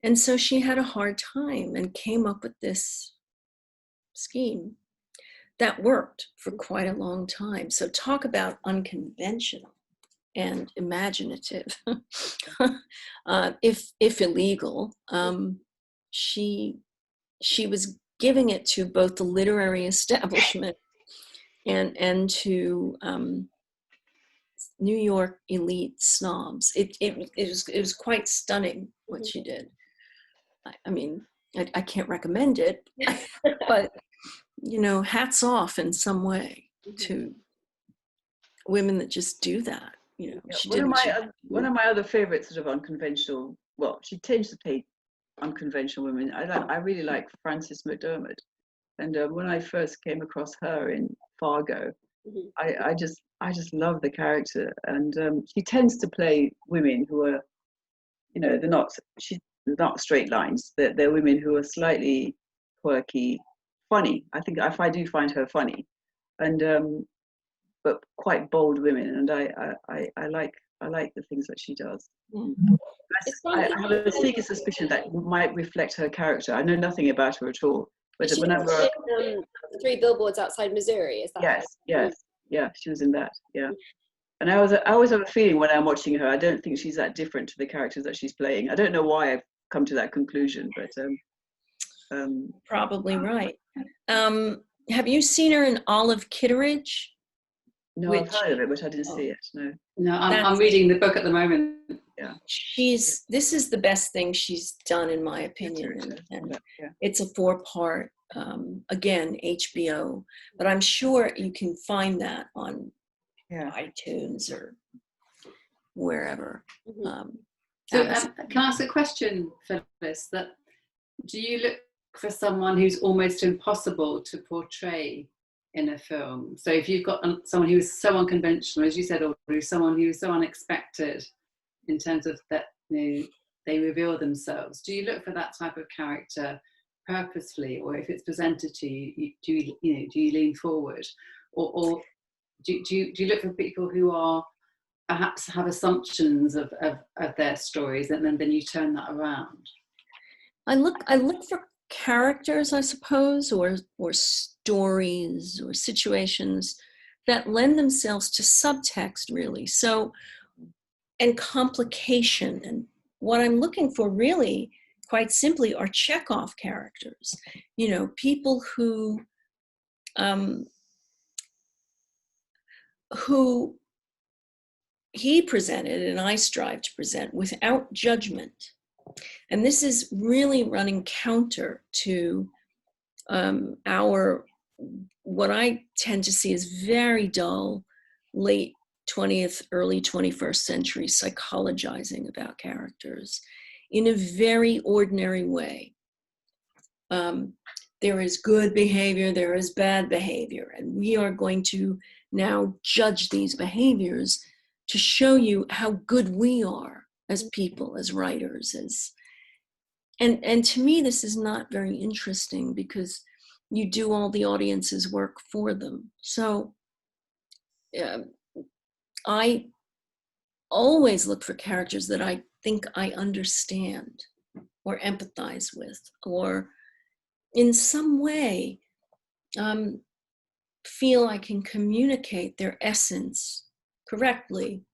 And so she had a hard time and came up with this scheme that worked for quite a long time. So talk about unconventional and imaginative. If illegal, she was giving it to both the literary establishment and to New York elite snobs. It was quite stunning what she did. I mean, I can't recommend it, but you know, hats off in some way to women that just do that. You know, yeah, one of my other favorite sort of unconventional. Well, she tends to play unconventional women. I really like Frances McDermott, and when I first came across her in Fargo, I just love the character, and she tends to play women who are, you know, she's not straight lines. They're women who are slightly quirky, funny. I do find her funny, and but quite bold women, and I like the things that she does. I have a sneaky suspicion that might reflect her character. I know nothing about her at all, but whenever Three Billboards Outside Missouri, is that? Yes, yeah, she was in that. Yeah, and I always have a feeling when I'm watching her, I don't think she's that different to the characters that she's playing. I don't know why I've come to that conclusion, but probably right. Have you seen her in Olive Kitteridge? No, I've heard of it, but I didn't see it. No, I'm reading the book at the moment. Yeah, this is the best thing she's done in my opinion, and it's a 4-part. Again, HBO, but I'm sure you can find that on iTunes or wherever. So can I ask a question, Phyllis? That do you look for someone who's almost impossible to portray in a film? So if you've got someone who is so unconventional, as you said, or someone who is so unexpected in terms of that, you know, they reveal themselves, do you look for that type of character purposefully, or if it's presented to you, do you lean forward, or do you look for people who are perhaps have assumptions of their stories, and then you turn that around? I look for characters, I suppose, or stories or situations that lend themselves to subtext, really. So, and complication. And what I'm looking for, really, quite simply, are Chekhov characters. You know, people who he presented and I strive to present without judgment. And this is really running counter to what I tend to see as very dull, late 20th, early 21st century psychologizing about characters in a very ordinary way. There is good behavior, there is bad behavior, and we are going to now judge these behaviors to show you how good we are as people, as writers, and to me this is not very interesting, because you do all the audience's work for them. So I always look for characters that I think I understand or empathize with, or in some way feel I can communicate their essence correctly